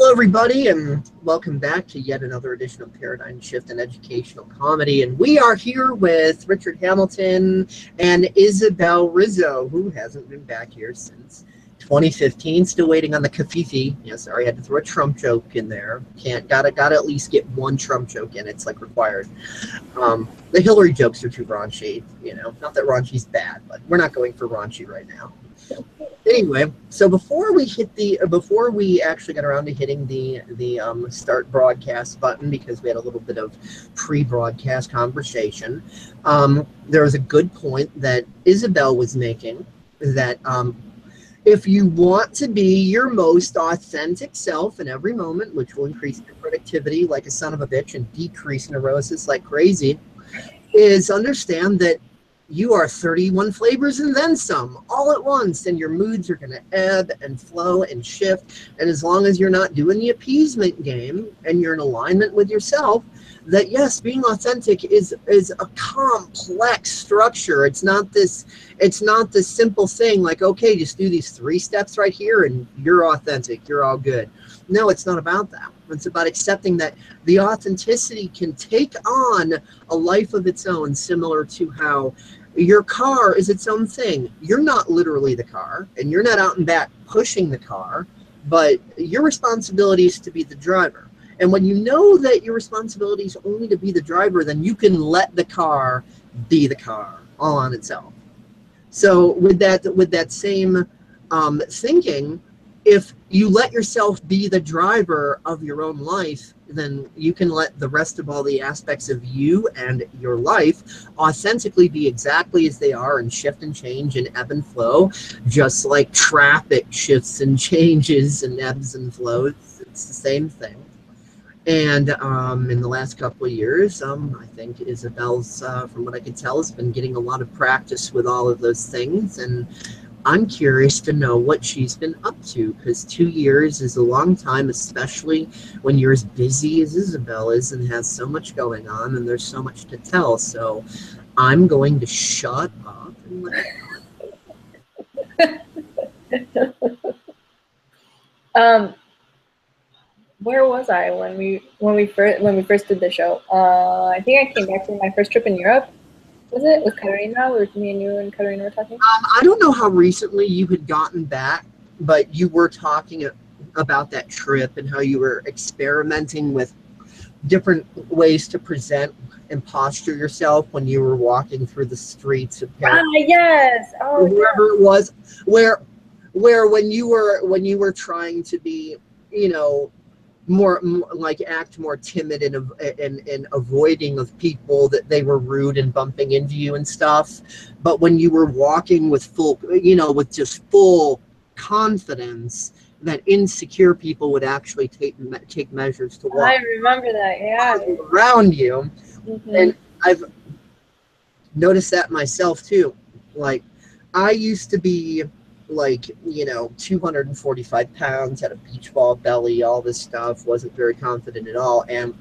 Hello, everybody, and welcome back to yet another edition of Paradigm Shift in Educational Comedy. And we are here with Richard Hamilton and Isabelle Rizo, who hasn't been back here since 2015. Still waiting on the Kafifi. Yeah, sorry, I had to throw a Trump joke in there. Gotta at least get one Trump joke in. It's like required. The Hillary jokes are too raunchy. You know, not that raunchy's bad, but we're not going for raunchy right now. Anyway, so before we actually got around to hitting the start broadcast button, because we had a little bit of pre-broadcast conversation, there was a good point that Isabelle was making, that if you want to be your most authentic self in every moment, which will increase your productivity like a son of a bitch and decrease neurosis like crazy, is understand that you are 31 flavors and then some all at once, and your moods are going to ebb and flow and shift. And as long as you're not doing the appeasement game and you're in alignment with yourself, that yes, being authentic is a complex structure. It's not this simple thing like, okay, just do these 3 steps right here and you're authentic, you're all good. No, it's not about that. It's about accepting that the authenticity can take on a life of its own, similar to how your car is its own thing. You're not literally the car, and you're not out and back pushing the car, but your responsibility is to be the driver. And when you know that your responsibility is only to be the driver, then you can let the car be the car all on itself. So with that same thinking, if you let yourself be the driver of your own life, then you can let the rest of all the aspects of you and your life authentically be exactly as they are, and shift and change and ebb and flow, just like traffic shifts and changes and ebbs and flows. It's the same thing. And in the last couple of years, I think Isabelle's, from what I can tell, has been getting a lot of practice with all of those things, and I'm curious to know what she's been up to, because 2 years is a long time, especially when you're as busy as Isabelle is and has so much going on and there's so much to tell. So I'm going to shut up and let Where was I when we first did the show? I think I came back from my first trip in Europe. Was it with Katarina? Me and you and Katarina were talking? I don't know how recently you had gotten back, but you were talking about that trip and how you were experimenting with different ways to present and posture yourself when you were walking through the streets of Paris. Yes. Oh, wherever it was, where when you were trying to be, you know, more like act more timid and avoiding of people, that they were rude and bumping into you and stuff. But when you were walking with full, you know, with just full confidence, that insecure people would actually take measures to walk. I remember that, yeah. Around you. Mm-hmm. And I've noticed that myself too. Like, I used to be like, you know, 245 pounds, had a beach ball belly, all this stuff, wasn't very confident at all. And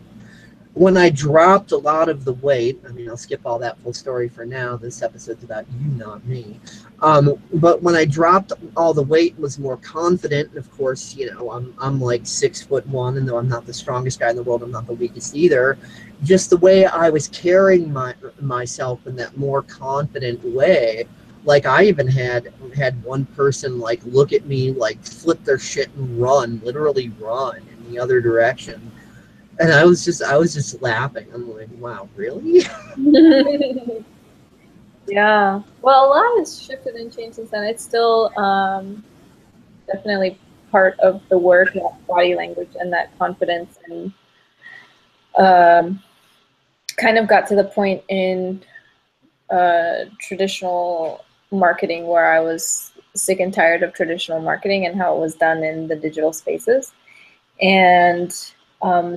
when I dropped a lot of the weight, I mean, I'll skip all that full story for now. This episode's about you, not me. But when I dropped all the weight, was more confident. And of course, you know, I'm like 6'1", and though I'm not the strongest guy in the world, I'm not the weakest either. Just the way I was carrying myself in that more confident way. Like, I even had one person like look at me, like flip their shit and run, literally run in the other direction. And I was just laughing. I'm like, wow, really? Yeah. Well, a lot has shifted and changed since then. It's still definitely part of the work, that body language and that confidence, and kind of got to the point in traditional marketing where I was sick and tired of traditional marketing and how it was done in the digital spaces, and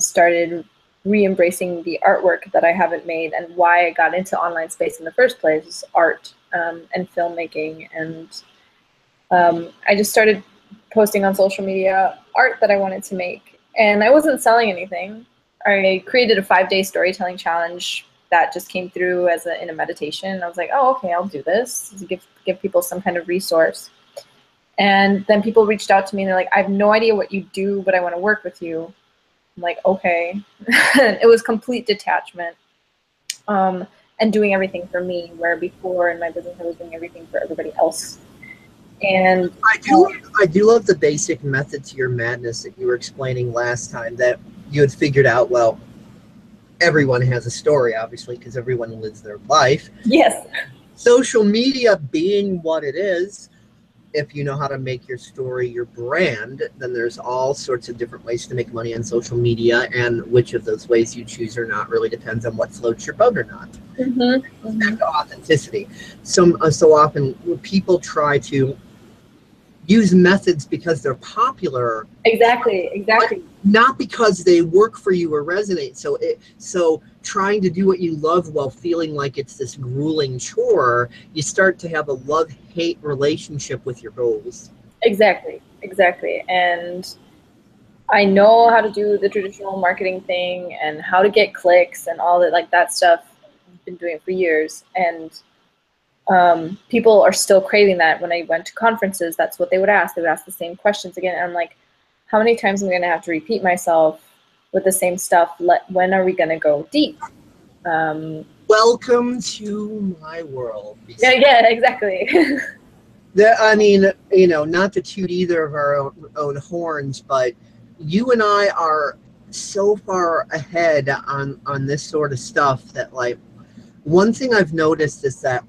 started re-embracing the artwork that I haven't made. And why I got into online space in the first place is art and filmmaking. And I just started posting on social media art that I wanted to make, and I wasn't selling anything. I created a 5-day storytelling challenge that just came through as in a meditation. I was like, oh, okay, I'll do this, give people some kind of resource. And then people reached out to me and they're like, I have no idea what you do, but I want to work with you. I'm like, okay. It was complete detachment, and doing everything for me, where before in my business I was doing everything for everybody else. And I do love the basic method to your madness that you were explaining last time, that you had figured out, well, everyone has a story, obviously, because everyone lives their life. yes. Social media being what it is, if you know how to make your story your brand, then there's all sorts of different ways to make money on social media, and which of those ways you choose or not really depends on what floats your boat or not. Back to authenticity. So often people try to use methods because they're popular. Exactly. Not because they work for you or resonate. So trying to do what you love while feeling like it's this grueling chore, you start to have a love-hate relationship with your goals. Exactly. And I know how to do the traditional marketing thing and how to get clicks and all that, like that stuff. I've been doing it for years, and people are still craving that. When I went to conferences, that's what they would ask. They would ask the same questions again. And I'm like, how many times am I going to have to repeat myself with the same stuff? When are we going to go deep? Welcome to my world. Yeah, exactly. I mean, you know, not to toot either of our own horns, but you and I are so far ahead on this sort of stuff that, like, one thing I've noticed is that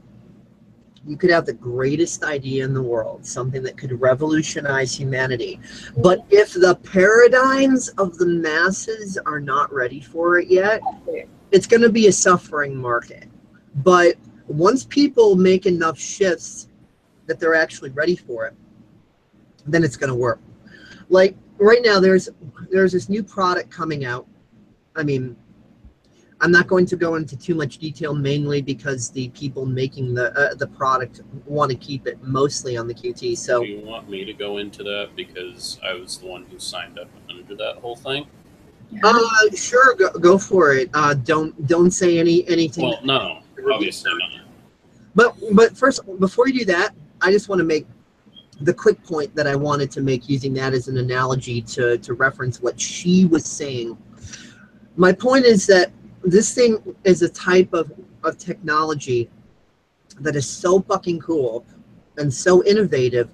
you could have the greatest idea in the world, something that could revolutionize humanity, but if the paradigms of the masses are not ready for it yet, it's going to be a suffering market. But once people make enough shifts that they're actually ready for it, then it's going to work. Like right now, there's this new product coming out. I mean, I'm not going to go into too much detail, mainly because the people making the product want to keep it mostly on the QT. So, do you want me to go into that, because I was the one who signed up under that whole thing? Sure, go for it. Don't say anything. Well, no, obviously not. But first, before you do that, I just want to make the quick point that I wanted to make, using that as an analogy to reference what she was saying. My point is that this thing is a type of technology that is so fucking cool and so innovative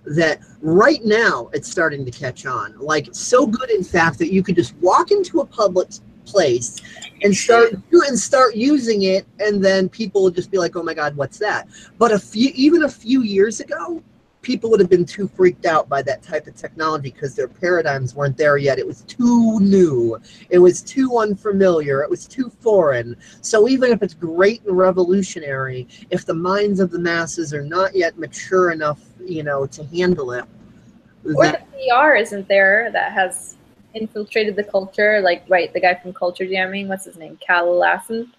that right now it's starting to catch on. Like, so good, in fact, that you could just walk into a public place and start using it, and then people would just be like, oh my God, what's that? But even a few years ago, people would have been too freaked out by that type of technology because their paradigms weren't there yet. It was too new. It was too unfamiliar. It was too foreign. So even if it's great and revolutionary, if the minds of the masses are not yet mature enough, you know, to handle it. Or the PR isn't there that has infiltrated the culture. Like, right, the guy from Culture Jamming, what's his name? Cal Lassen?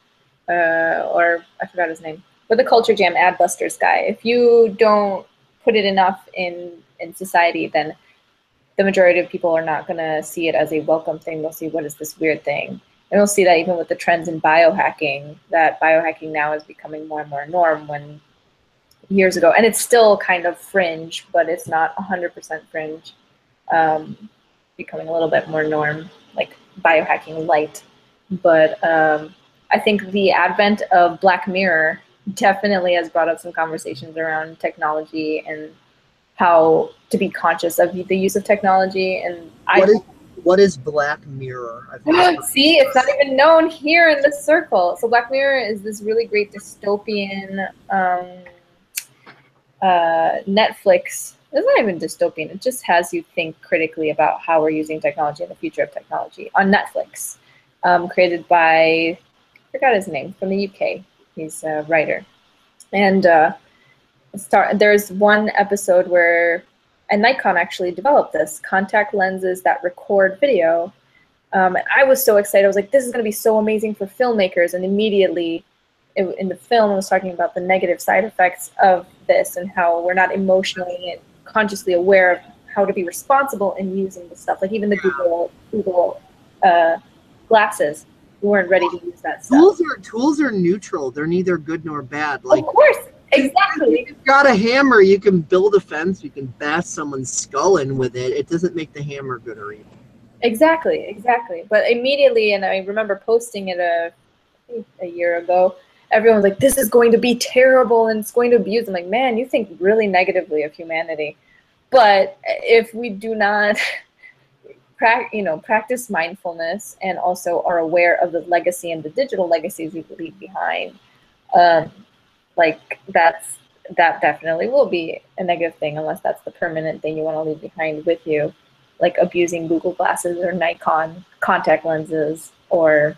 Or I forgot his name. But the Culture Jam Adbusters guy. If you don't put it enough in society, then the majority of people are not going to see it as a welcome thing. They'll see, what is this weird thing? And we'll see that even with the trends in biohacking, that biohacking now is becoming more and more norm, when years ago, and it's still kind of fringe, but it's not 100% fringe, becoming a little bit more norm, like biohacking light. But I think the advent of Black Mirror definitely has brought up some conversations around technology and how to be conscious of the use of technology. And what is Black Mirror? See, it's not even known here in this circle. So Black Mirror is this really great dystopian Netflix. It's not even dystopian. It just has you think critically about how we're using technology and the future of technology on Netflix. Created by, I forgot his name, from the UK. He's a writer. And there's one episode where, and Nikon actually developed this, contact lenses that record video. And I was so excited. I was like, this is going to be so amazing for filmmakers. And immediately in the film, I was talking about the negative side effects of this and how we're not emotionally and consciously aware of how to be responsible in using this stuff. Like even the Google glasses, we weren't ready to use that stuff. Tools are neutral. They're neither good nor bad. Like, of course. Exactly. If you've got a hammer, you can build a fence, you can bash someone's skull in with it. It doesn't make the hammer good or evil. Exactly, exactly. But immediately, and I remember posting it a year ago, everyone was like, this is going to be terrible and it's going to abuse. I'm like, man, you think really negatively of humanity. But if we do not practice mindfulness and also are aware of the legacy and the digital legacies we leave behind, like that definitely will be a negative thing, unless that's the permanent thing you want to leave behind with you, like abusing Google glasses or Nikon contact lenses, or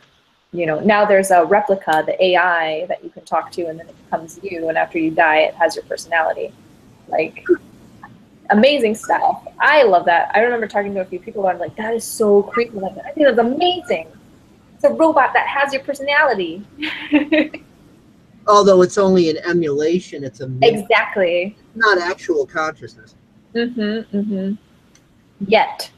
now there's a replica, the AI that you can talk to, and then it becomes you, and after you die it has your personality. Like, amazing stuff. I love that. I remember talking to a few people and I'm like, that is so creepy. Like, I think that's amazing. It's a robot that has your personality. Although it's only an emulation, it's a Exactly. not actual consciousness. Yet.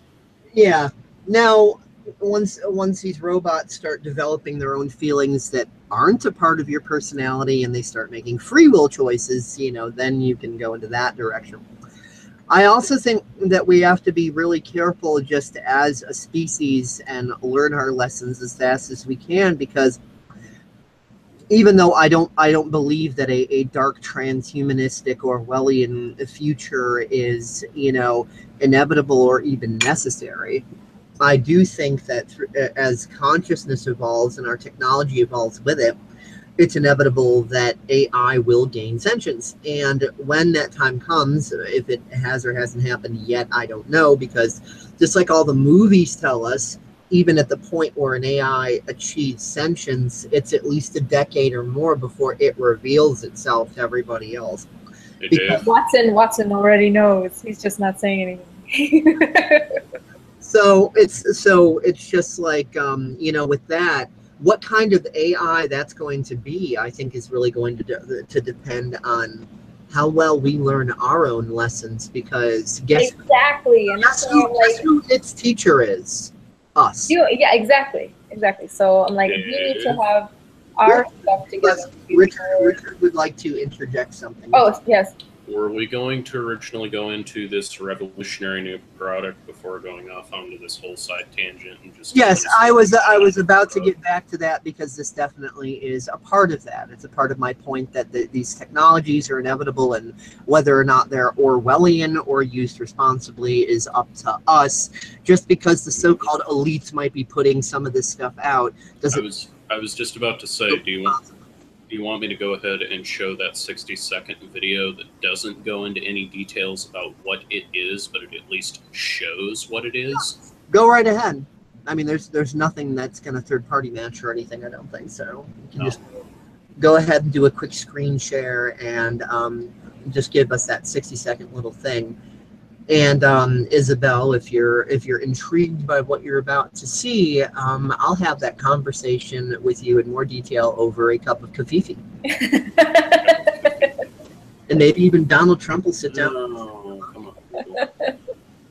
Yeah. Now, once these robots start developing their own feelings that aren't a part of your personality, and they start making free will choices, then you can go into that direction. I also think that we have to be really careful just as a species and learn our lessons as fast as we can, because even though I don't believe that a dark transhumanistic Orwellian future is, inevitable or even necessary, I do think that as consciousness evolves and our technology evolves with it, it's inevitable that AI will gain sentience. And when that time comes, if it has or hasn't happened yet, I don't know, because just like all the movies tell us, even at the point where an AI achieves sentience, it's at least a decade or more before it reveals itself to everybody else. Watson already knows. He's just not saying anything. So it's just like, with that, what kind of AI that's going to be, I think, is really going to depend on how well we learn our own lessons, because exactly, and that's guess who its teacher is? Us. Yeah, exactly. So I'm like, we need to have our stuff together. Richard would like to interject something. Oh, yes. Were we going to originally go into this revolutionary new product before going off onto this whole side tangent and just? Yes, I was about to get back to that, because this definitely is a part of that. It's a part of my point that these technologies are inevitable, and whether or not they're Orwellian or used responsibly is up to us. Just because the so-called elites might be putting some of this stuff out doesn't. I was just about to say, do you want me to go ahead and show that 60-second video that doesn't go into any details about what it is, but it at least shows what it is? Go right ahead. I mean, there's nothing that's going to third-party match or anything, I don't think, so you can just go ahead and do a quick screen share and just give us that 60-second little thing. And Isabelle, if you're intrigued by what you're about to see, I'll have that conversation with you in more detail over a cup of kafifi. And maybe even Donald Trump will sit down. No, come on.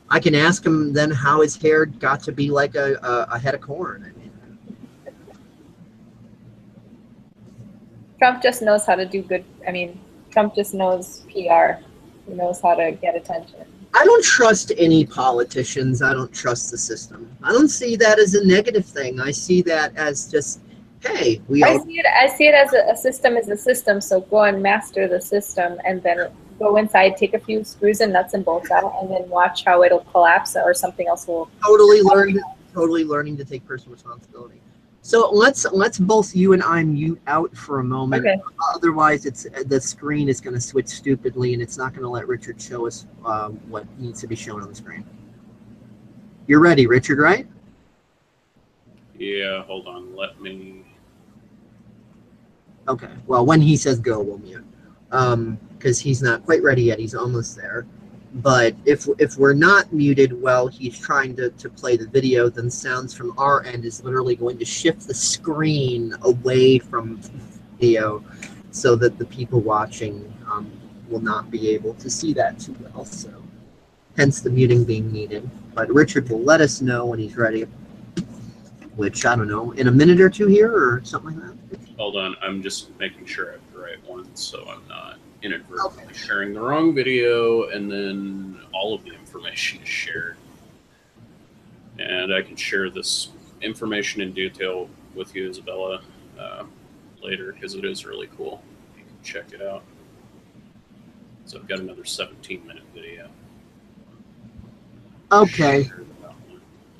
I can ask him then how his hair got to be like a head of corn. I mean, Trump just knows how to do good. I mean, Trump just knows PR. He knows how to get attention. I don't trust any politicians. I don't trust the system. I don't see that as a negative thing. I see that as just, hey, I see it as a system is a system. So go and master the system, and then go inside, take a few screws and nuts and bolts out, and then watch how it'll collapse or something else will. Totally learning to take personal responsibility. So let's both you and I mute out for a moment. Okay. Otherwise, the screen is going to switch stupidly, and it's not going to let Richard show us what needs to be shown on the screen. You're ready, Richard, right? Yeah, hold on. Let me. Okay. Well, when he says go, we'll mute. Because he's not quite ready yet. He's almost there. But if we're not muted while he's trying to play the video, then sounds from our end is literally going to shift the screen away from video, so that the people watching will not be able to see that too well. So hence the muting being needed. But Richard will let us know when he's ready, which, I don't know, in a minute or two here or something like that. Hold on, I'm just making sure I have the right one so I'm not inadvertently sharing the wrong video, and then all of the information is shared. And I can share this information in detail with you, Isabella, later, because it is really cool. You can check it out. So I've got another 17-minute video. Okay.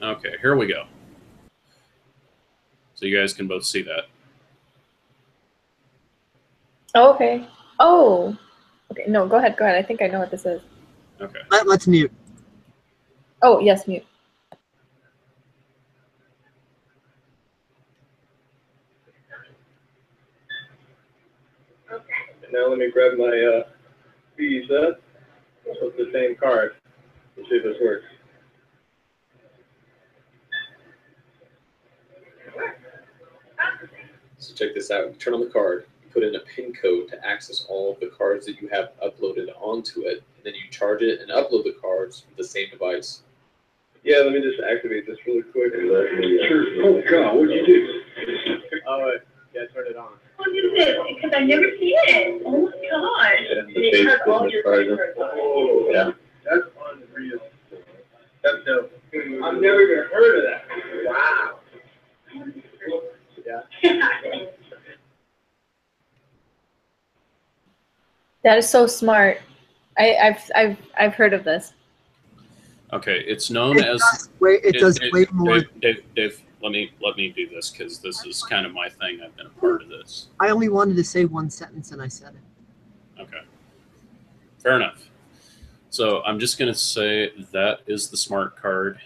Okay, here we go. So you guys can both see that. Oh, okay. Oh. Okay. No, go ahead. Go ahead. I think I know what this is. Okay. Let's mute. Oh, yes, mute. Okay. And now let me grab my Visa. With the same card. Let's see if this works. So check this out. You turn on the card, you put in a PIN code to access all of the cards that you have uploaded onto it, and then you charge it and upload the cards from the same device. Yeah, let me just activate this really quick. Sure. Oh God, what'd you do? Oh, yeah, turn it on. What is this? Because I've never seen it. Oh my gosh. And it has all your cards. Oh, yeah. That's unreal. That's dope. I've never even heard of that. Wow. Yeah. That is so smart. I've heard of this. Okay, it's known as. It does way more. Dave, let me do this because this is kind of my thing. I've been a part of this. I only wanted to say one sentence and I said it. Okay, fair enough. So I'm just going to say that is the smart card.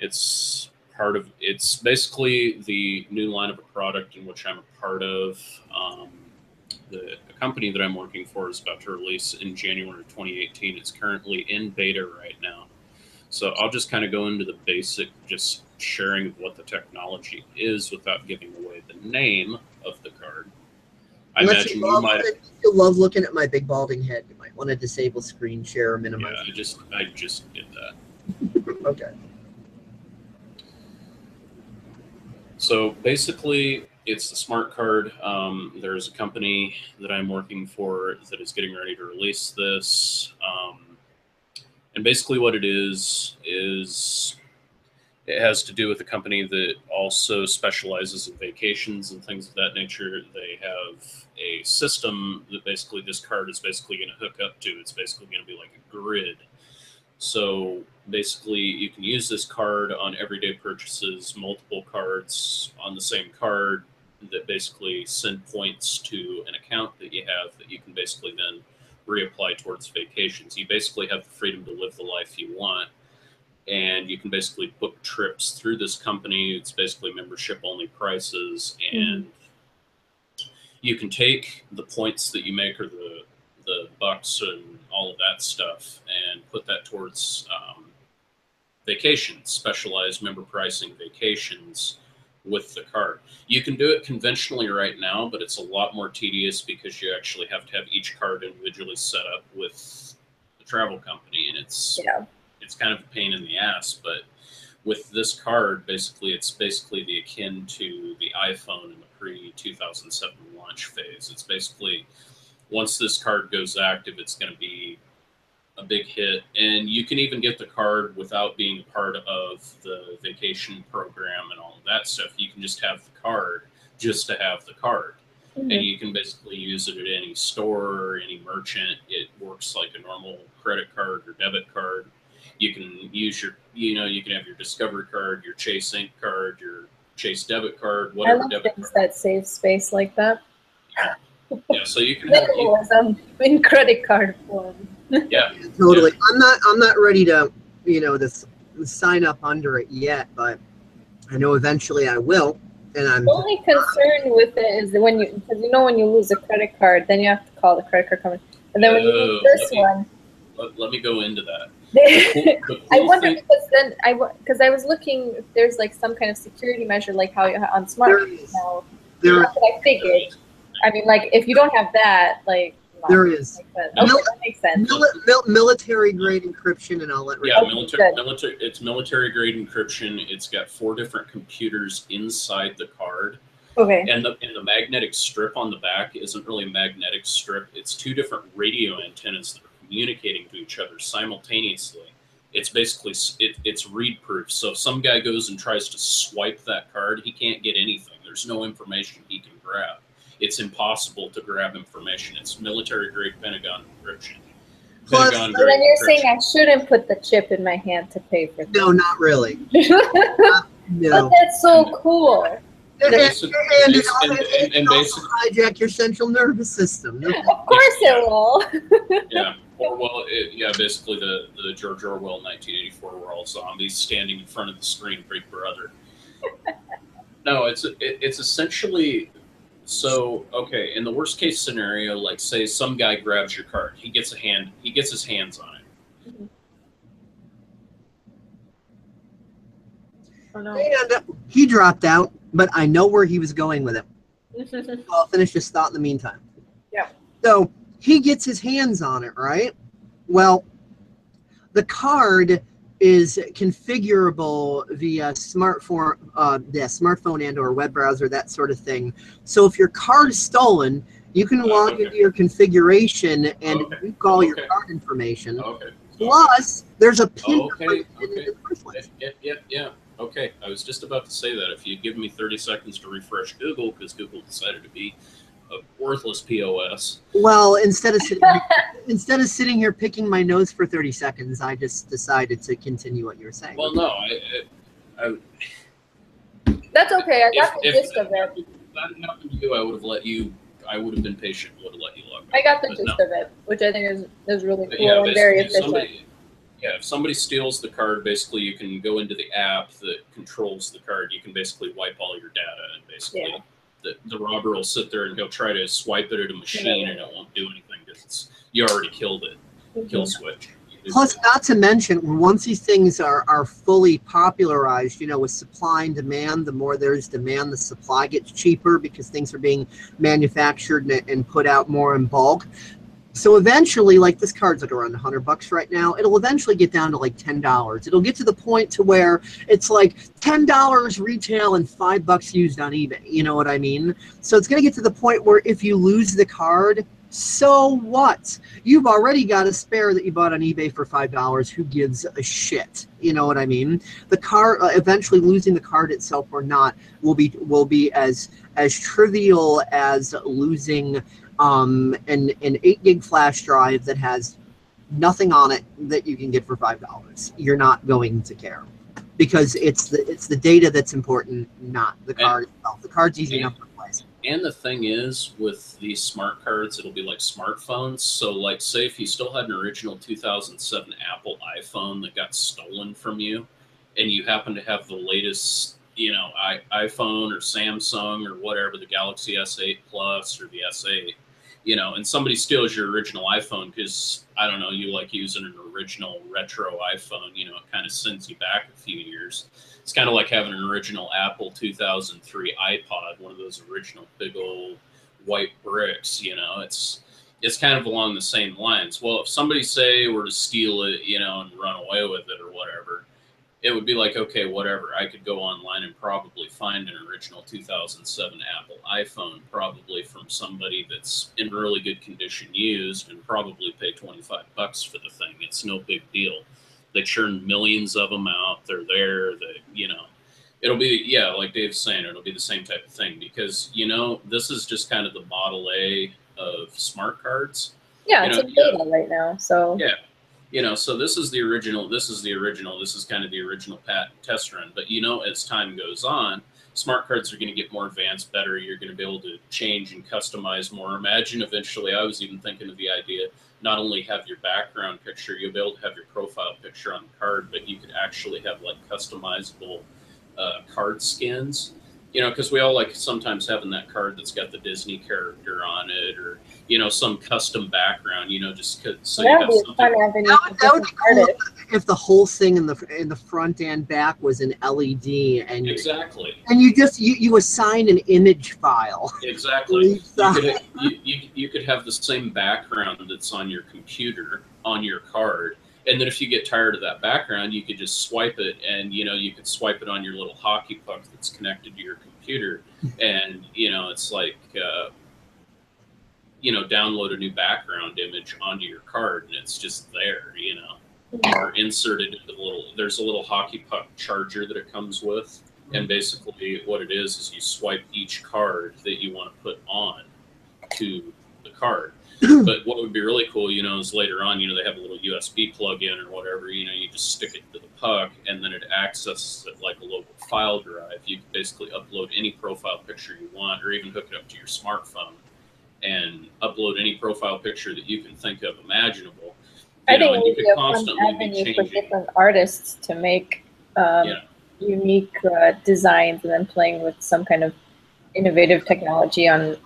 It's part of. It's basically the new line of a product in which I'm a part of. The company that I'm working for is about to release in January of 2018. It's currently in beta right now. So I'll just kind of go into the basic, just sharing what the technology is without giving away the name of the card. I imagine you might. You love looking at my big balding head. You might want to disable screen share or minimize. Yeah, I just did that. Okay. So basically, it's the smart card. There's a company that I'm working for that is getting ready to release this. And basically what it is it has to do with a company that also specializes in vacations and things of that nature. They have a system that basically this card is basically going to hook up to. It's basically going to be like a grid. So basically you can use this card on everyday purchases, multiple cards on the same card that basically send points to an account that you have that you can basically then reapply towards vacations. You basically have the freedom to live the life you want, and you can basically book trips through this company. It's basically membership only prices, and you can take the points that you make or the bucks and all of that stuff and put that towards vacations, specialized member pricing vacations with the card. You can do it conventionally right now, but it's a lot more tedious because you actually have to have each card individually set up with the travel company, and it's kind of a pain in the ass. But with this card, basically, it's basically the akin to the iPhone in the pre-2007 launch phase. It's basically, once this card goes active, it's going to be a big hit, and you can even get the card without being part of the vacation program and all of that stuff. You can just have the card just to have the card, and you can basically use it at any store or any merchant. It works like a normal credit card or debit card. You can use your, you can have your Discovery card, your Chase Ink card, your Chase debit card, whatever. I love debit things card that save space like that. Yeah, so you can have in credit card form. Yeah, totally. Yeah. I'm not ready to, this sign up under it yet, but I know eventually I will. And I'm The only concern with it is when because when you lose a credit card, then you have to call the credit card company. And then when you lose this one, let me go into that. I wonder because I was looking if there's like some kind of security measure like how on smartphones now. That's what I figured. I mean, like if you don't have that, like. There is. Okay, that makes sense. Military grade encryption, and I'll let Rick. Yeah, military. It's military grade encryption. It's got 4 different computers inside the card. Okay. And the magnetic strip on the back isn't really a magnetic strip. It's two different radio antennas that are communicating to each other simultaneously. It's basically it's read proof. So if some guy goes and tries to swipe that card, he can't get anything. There's no information he can grab. It's impossible to grab information. It's military grade Pentagon encryption. Plus, So then you're saying I shouldn't put the chip in my hand to pay for this? No, not really. No. But that's so cool. And basically hijack your central nervous system. Of course it will. Yeah. Or basically the George Orwell 1984, we're all zombies standing in front of the screen, Big Brother. No, it's essentially, so okay. In the worst case scenario, like say some guy grabs your card, he gets his hands on it. Mm-hmm. Oh, no. And he dropped out, but I know where he was going with it. I'll finish this thought in the meantime. Yeah. So he gets his hands on it, right? Well, the card is configurable via smartphone and or web browser, that sort of thing. So if your card is stolen, you can log into your configuration and book all your card information. Okay. Plus, there's a pin. Yeah. Okay, I was just about to say that. If you'd give me 30 seconds to refresh Google, because Google decided to be a worthless POS. Well, instead of sitting here picking my nose for 30 seconds, I just decided to continue what you were saying. Well, no, That's okay. I got the gist of it. If that had happened to you, I would have let you. I would have been patient. Would have let you log. I got the gist of it, which I think is really cool and very efficient. If somebody steals the card, basically you can go into the app that controls the card. You can basically wipe all your data, and basically the robber will sit there and he'll try to swipe it at a machine, and it won't do anything because you already killed it. Kill switch. Plus, not to mention, once these things are fully popularized, with supply and demand, the more there's demand, the supply gets cheaper because things are being manufactured and put out more in bulk. So eventually, like this card's like around $100 right now, it'll eventually get down to like $10. It'll get to the point to where it's like $10 retail and $5 used on eBay. You know what I mean? So it's going to get to the point where if you lose the card, so what? You've already got a spare that you bought on eBay for $5. Who gives a shit? You know what I mean? The card, eventually losing the card itself or not, will be as trivial as losing an 8 gig flash drive that has nothing on it that you can get for $5. You're not going to care because it's the data that's important, not the card itself. The card's easy enough to replace. And the thing is, with these smart cards, it'll be like smartphones. So, like, say if you still had an original 2007 Apple iPhone that got stolen from you, and you happen to have the latest, iPhone or Samsung or whatever, the Galaxy S8 Plus or the S8, and somebody steals your original iPhone because, I don't know, you like using an original retro iPhone, it kind of sends you back a few years. It's kind of like having an original Apple 2003 iPod, one of those original big old white bricks, it's kind of along the same lines. Well, if somebody, say, were to steal it, and run away with it or whatever, it would be like, okay, whatever. I could go online and probably find an original 2007 Apple iPhone, probably from somebody that's in really good condition used, and probably pay $25 for the thing. It's no big deal. They churn millions of them out. They're there. It'll be, like Dave's saying, it'll be the same type of thing because, this is just kind of the Model A of smart cards. Yeah, it's in beta right now. So yeah. So this is the original. This is kind of the original patent test run. But, as time goes on, smart cards are going to get more advanced, better. You're going to be able to change and customize more. Imagine eventually, I was even thinking of the idea, not only have your background picture, you'll be able to have your profile picture on the card, but you could actually have like customizable card skins. Because we all like sometimes having that card that's got the Disney character on it, or some custom background. Just so you have something. That would be cool if the whole thing in the front and back was an LED, and exactly. And you assign an image file. Exactly. You could have the same background that's on your computer on your card, And then if you get tired of that background, you could just swipe it, and you could swipe it on your little hockey puck that's connected to your computer, and it's like download a new background image onto your card, and it's just there, or inserted into there's a little hockey puck charger that it comes with, and basically what it is you swipe each card that you want to put on to the card. But what would be really cool, is later on, they have a little USB plug-in or whatever, you just stick it to the puck, and then it accesses it like a local file drive. You can basically upload any profile picture you want, or even hook it up to your smartphone and upload any profile picture that you can think of imaginable. I think it would be a fun avenue for different artists to make unique designs, and then playing with some kind of innovative technology on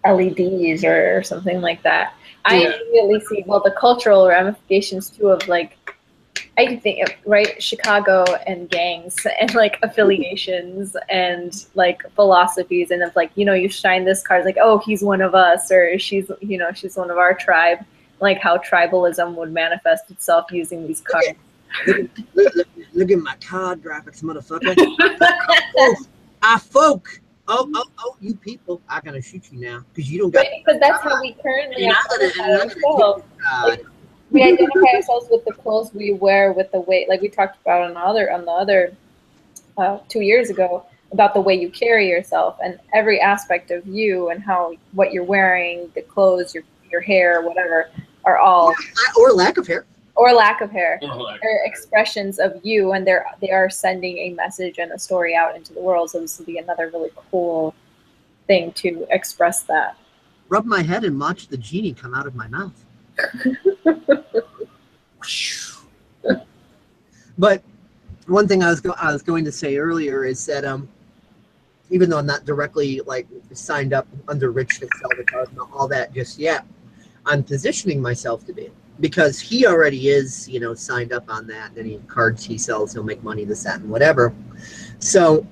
LEDs or something like that. I immediately see, well, the cultural ramifications too of like, I think, right, Chicago and gangs and like affiliations and like philosophies, and if like, you shine this card, like, oh, he's one of us, or she's one of our tribe, like how tribalism would manifest itself using these cards. Look at my card graphics, motherfucker. folk. Oh, you people, I'm going to shoot you now because you don't got. Because that's how we currently identify ourselves. We identify ourselves with the clothes we wear, with the way, like we talked about on the other 2 years ago, about the way you carry yourself, and every aspect of you and what you're wearing, the clothes, your hair, whatever, are all or lack of hair. Or lack of hair. They're expressions of you, and they are sending a message and a story out into the world. So this will be another really cool thing to express that. Rub my head and watch the genie come out of my mouth. But one thing I was going to say earlier is that even though I'm not directly like signed up under Rich to sell the cards and all that just yet, I'm positioning myself to be. Because he already is, signed up on that. Any cards he sells, he'll make money, this, that, and whatever. So,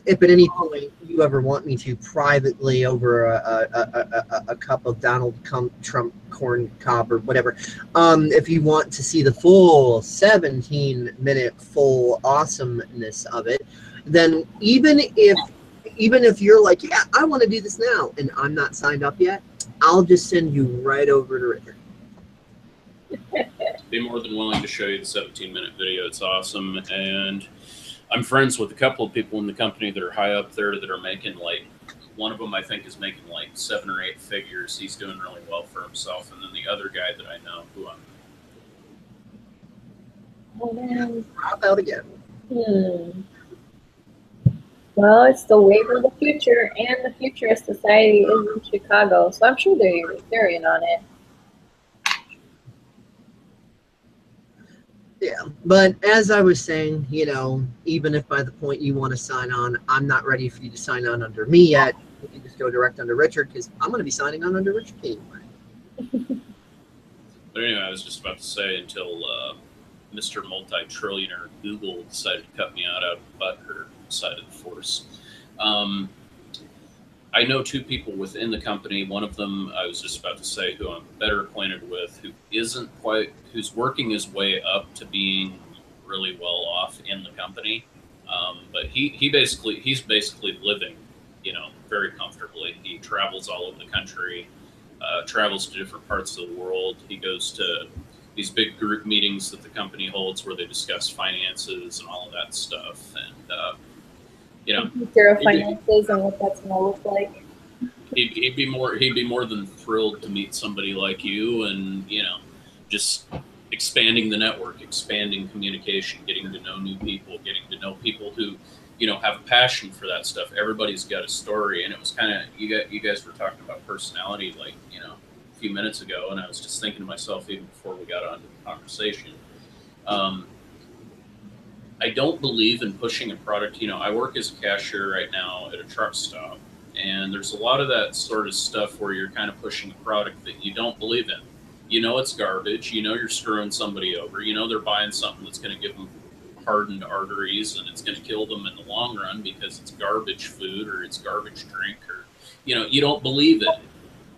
if at any point you ever want me to privately over a cup of Donald Trump corn cob or whatever, if you want to see the full 17-minute full awesomeness of it, then even if you're like, yeah, I want to do this now, and I'm not signed up yet, I'll just send you right over to Richard. Be more than willing to show you the 17-minute video. It's awesome, and I'm friends with a couple of people in the company that are high up there that are making, like, one of them I think is making like 7 or 8 figures. He's doing really well for himself, and then the other guy that I know, who I'm Drop out again. Well, it's the wave of the future, and the Futurist Society is in Chicago, so I'm sure they're in on it. Yeah, but as I was saying, even if by the point you want to sign on, I'm not ready for you to sign on under me yet, you can just go direct under Richard, because I'm going to be signing on under Richard anyway. But anyway, I was just about to say, until Mr. Multi-Trillionaire Google decided to cut me out of the butthurt side of the force. I know 2 people within the company. One of them, I was just about to say, who I'm better acquainted with, who's working his way up to being really well off in the company. But he's basically living, very comfortably. He travels all over the country, travels to different parts of the world. He goes to these big group meetings that the company holds where they discuss finances and all of that stuff. And Zero finances and what that's going to look like. He'd be more than thrilled to meet somebody like you, and just expanding the network, expanding communication, getting to know new people, getting to know people who have a passion for that stuff. Everybody's got a story, and it was kind of you guys were talking about personality like a few minutes ago, and I was just thinking to myself even before we got on the conversation. I don't believe in pushing a product. I work as a cashier right now at a truck stop, and there's a lot of that sort of stuff where you're kind of pushing a product that you don't believe in. It's garbage. You're screwing somebody over. They're buying something that's going to give them hardened arteries, and it's going to kill them in the long run because it's garbage food or it's garbage drink, or you don't believe in it.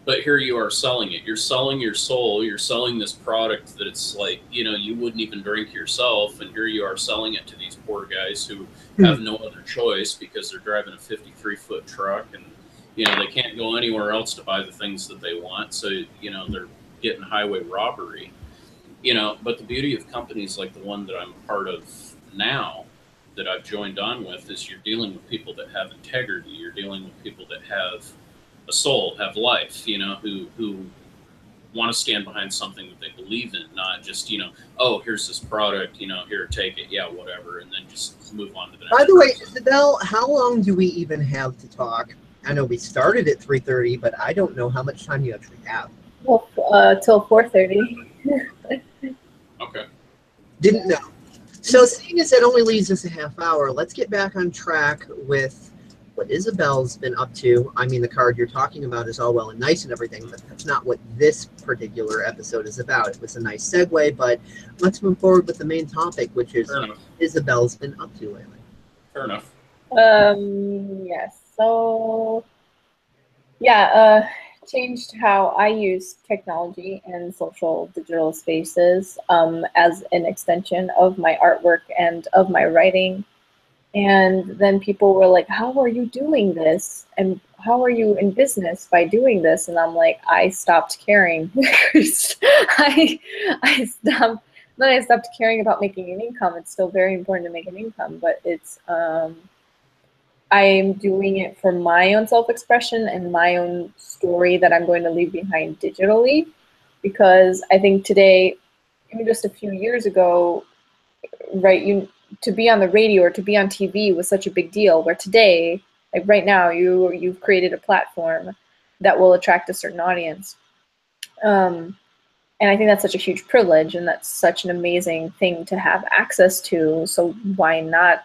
But here you are selling it. You're selling your soul. You're selling this product that it's like, you know, you wouldn't even drink yourself. And here you are selling it to these poor guys who have no other choice because they're driving a 53-foot truck and, you know, they can't go anywhere else to buy the things that they want. So, you know, they're getting highway robbery, you know. But the beauty of companies like the one that I'm part of now, that I've joined on with, is you're dealing with people that have integrity. You're dealing with people that have a soul, have life, you know, who want to stand behind something that they believe in, not just, you know, oh, here's this product, you know, here, take it, yeah, whatever, and then just move on to the next. By the way, Isabelle, how long do we even have to talk? I know we started at 3:30, but I don't know how much time you actually have. Well, till 4:30. Okay. Didn't know. So seeing as that only leaves us a half hour, let's get back on track with what Isabelle's been up to. I mean, the card you're talking about is all well and nice and everything, but that's not what this particular episode is about. It was a nice segue, but let's move forward with the main topic, which is what Isabelle's been up to lately. Fair enough. Yes. So, yeah, changed how I use technology and social digital spaces as an extension of my artwork and of my writing. And then people were like, how are you doing this? And how are you in business by doing this? And I'm like, I stopped caring. I stopped caring about making an income. It's still very important to make an income, but it's I'm doing it for my own self-expression and my own story that I'm going to leave behind digitally. Because I think today, even just a few years ago, right, to be on the radio or to be on TV was such a big deal, where today, like right now, you've created a platform that will attract a certain audience. And I think that's such a huge privilege, and that's such an amazing thing to have access to. So why not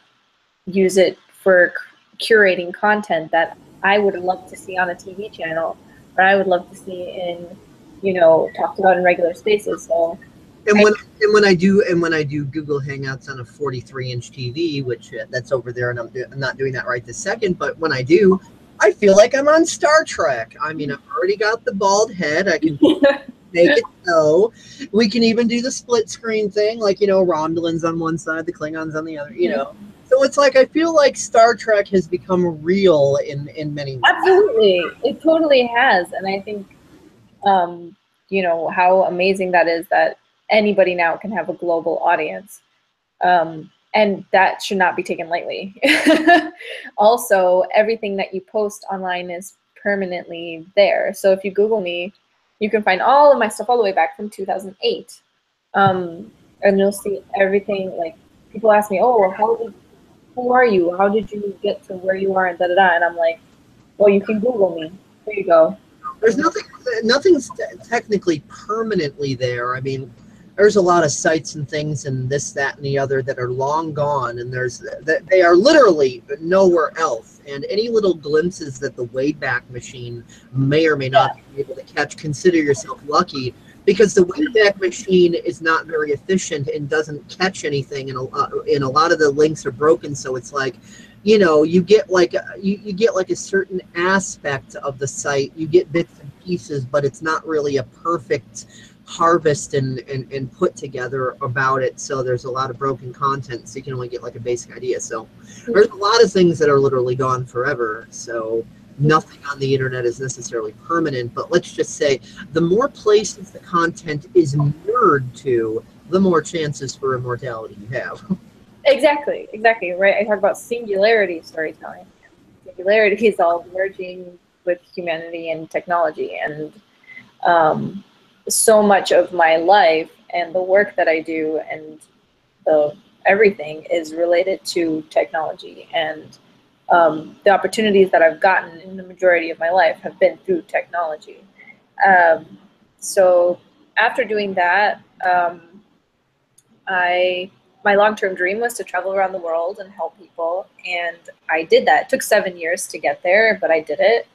use it for curating content that I would love to see on a TV channel, or I would love to see in, you know, talked about in regular spaces. So. And when I do Google Hangouts on a 43-inch TV, which that's over there, and I'm not doing that right this second, but when I do, I feel like I'm on Star Trek. I mean, I've already got the bald head. I can make it so. We can even do the split screen thing, like, you know, Romulans on one side, the Klingons on the other, you know. So it's like I feel like Star Trek has become real in many ways. Absolutely, it totally has, and I think, you know, how amazing that is that anybody now can have a global audience. And that should not be taken lightly. Also, everything that you post online is permanently there. So if you Google me, you can find all of my stuff all the way back from 2008. And you'll see everything. Like, people ask me, oh, who are you? How did you get to where you are? And da-da-da. And I'm like, well, you can Google me. There you go. There's nothing's technically permanently there. I mean, there's a lot of sites and things and this, that, and the other that are long gone, and they are literally nowhere else. And any little glimpses that the Wayback Machine may or may not be able to catch, consider yourself lucky, because the Wayback Machine is not very efficient and doesn't catch anything, and a lot of the links are broken. So it's like, you know, you get like you get like a certain aspect of the site, you get bits and pieces, but it's not really a perfect harvest and put together about it. So there's a lot of broken content, so you can only get like a basic idea. So there's a lot of things that are literally gone forever. So nothing on the internet is necessarily permanent, but let's just say the more places the content is mirrored to, the more chances for immortality you have. Exactly, right. I talk about singularity storytelling. Singularity is all merging with humanity and technology, and so much of my life and the work that I do and everything is related to technology, and the opportunities that I've gotten in the majority of my life have been through technology. So after doing that, my long-term dream was to travel around the world and help people, and I did that. It took 7 years to get there, but I did it.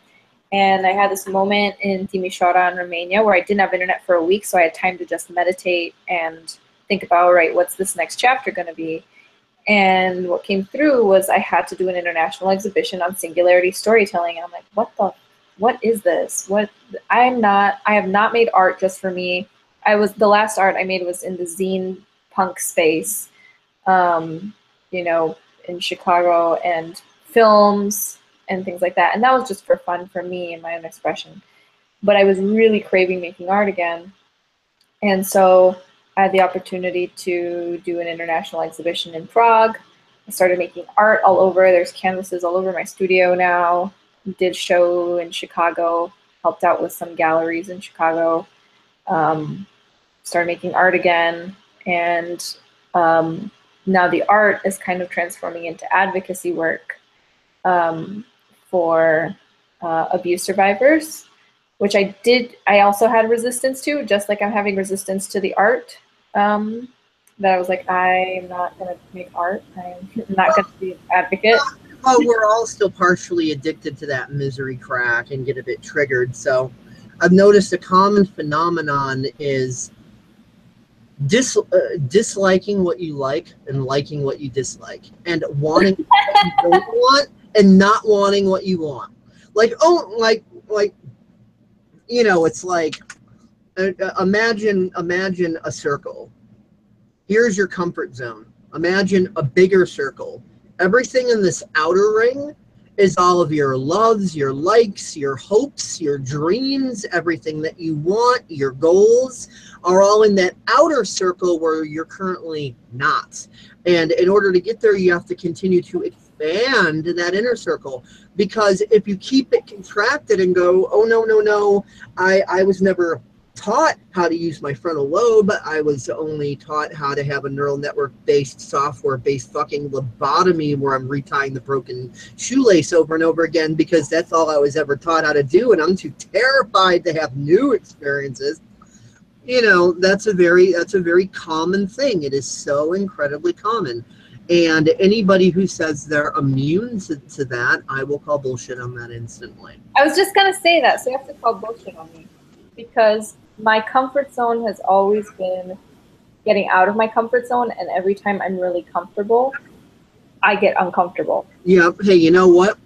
And I had this moment in Timișoara in Romania where I didn't have internet for a week, so I had time to just meditate and think about, all right, what's this next chapter going to be? And what came through was I had to do an international exhibition on singularity storytelling. And I'm like, what the what is this? I have not made art just for me. The last art I made was in the zine punk space, you know, in Chicago, and films and things like that. And that was just for fun for me and my own expression. But I was really craving making art again. And so I had the opportunity to do an international exhibition in Prague. I started making art all over. There's canvases all over my studio now. Did show in Chicago, helped out with some galleries in Chicago. Started making art again. And now the art is kind of transforming into advocacy work for abuse survivors, which I also had resistance to, just like I'm having resistance to the art. That I was like, I'm not going to make art. I'm not going to be an advocate. Well, we're all still partially addicted to that misery crack and get a bit triggered. So I've noticed a common phenomenon is disliking what you like and liking what you dislike, and wanting what you don't want and not wanting what you want. Like, oh, like you know, it's like, imagine a circle. Here's your comfort zone. Imagine a bigger circle. Everything in this outer ring is all of your loves, your likes, your hopes, your dreams, everything that you want, your goals are all in that outer circle where you're currently not. And in order to get there, you have to continue to expand that inner circle, because if you keep it contracted and go, oh, no, I was never taught how to use my frontal lobe. I was only taught how to have a neural network-based, software-based fucking lobotomy where I'm retying the broken shoelace over and over again because that's all I was ever taught how to do, and I'm too terrified to have new experiences. You know, that's a very common thing. It is so incredibly common. And anybody who says they're immune to that, I will call bullshit on that instantly. I was just going to say that, so you have to call bullshit on me, because my comfort zone has always been getting out of my comfort zone, and every time I'm really comfortable, I get uncomfortable. Yeah, hey, you know what?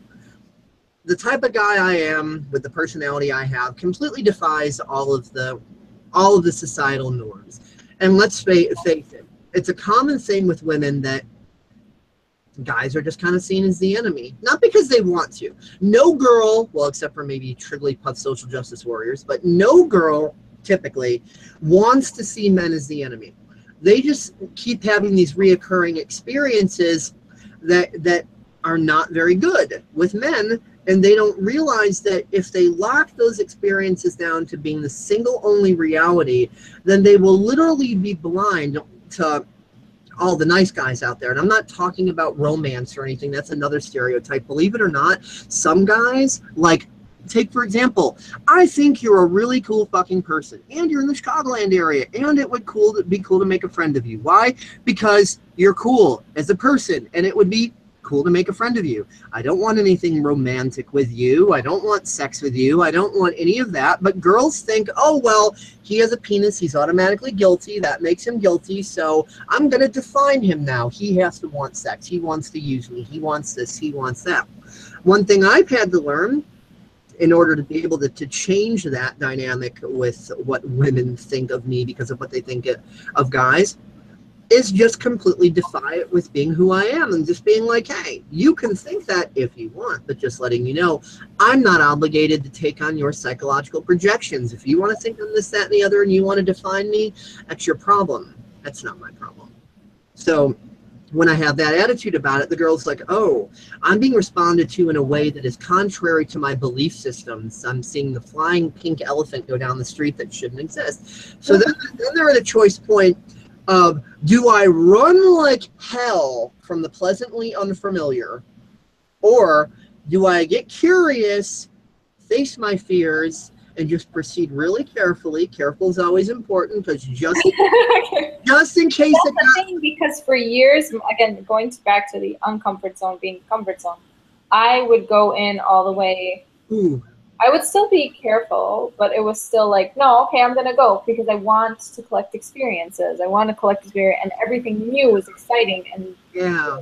The type of guy I am, with the personality I have, completely defies all of the societal norms. And let's face it, it's a common thing with women that guys are just kind of seen as the enemy. Not because they want to. No girl, well, except for maybe Trigglypuff social justice warriors, but no girl typically wants to see men as the enemy. They just keep having these reoccurring experiences that are not very good with men, and they don't realize that if they lock those experiences down to being the single only reality, then they will literally be blind to all the nice guys out there. And I'm not talking about romance or anything. That's another stereotype. Believe it or not, some guys, like, take for example, I think you're a really cool fucking person, and you're in the Chicagoland area, and it would be cool to make a friend of you. Why? Because you're cool as a person, and it would be cool to make a friend of you. I don't want anything romantic with you. I don't want sex with you. I don't want any of that. But girls think, oh, well, he has a penis. He's automatically guilty. That makes him guilty. So I'm going to define him now. He has to want sex. He wants to use me. He wants this. He wants that. One thing I've had to learn in order to be able to change that dynamic with what women think of me because of what they think of guys is just completely defy it with being who I am and just being like, hey, you can think that if you want, but just letting you know, I'm not obligated to take on your psychological projections. If you want to think I'm this, that, and the other, and you want to define me, that's your problem. That's not my problem. So when I have that attitude about it, the girl's like, oh, I'm being responded to in a way that is contrary to my belief systems. I'm seeing the flying pink elephant go down the street that shouldn't exist. So then they're at a choice point of, do I run like hell from the pleasantly unfamiliar, or do I get curious, face my fears, and just proceed really carefully? Careful is always important, because just in case. That's the thing, because for years, again, going back to the uncomfort zone being comfort zone, I would go in all the way. Ooh. I would still be careful, but it was still like, no, okay, I'm going to go because I want to collect experiences. I want to collect experience, and everything new is exciting. And yeah.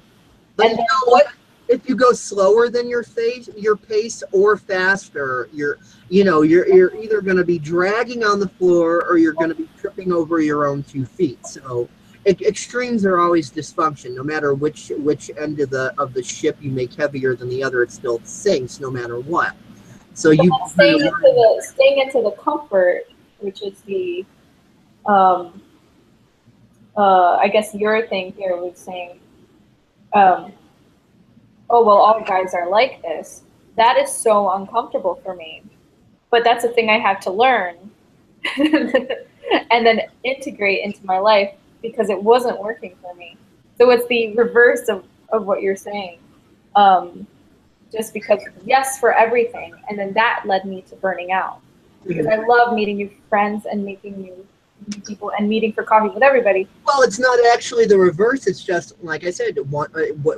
But and you know what? if you go slower than your pace or faster, you're either going to be dragging on the floor or you're going to be tripping over your own 2 feet. So extremes are always dysfunction. No matter which end of the ship you make heavier than the other, it still sinks no matter what. So you staying into the comfort, which is the I guess your thing here was saying, oh, well, all guys are like this. That is so uncomfortable for me. But that's a thing I have to learn and then integrate into my life because it wasn't working for me. So it's the reverse of what you're saying. Just because, yes, for everything. And then that led me to burning out. Because I love meeting new friends and making new people and meeting for coffee with everybody. Well, it's not actually the reverse. It's just, like I said,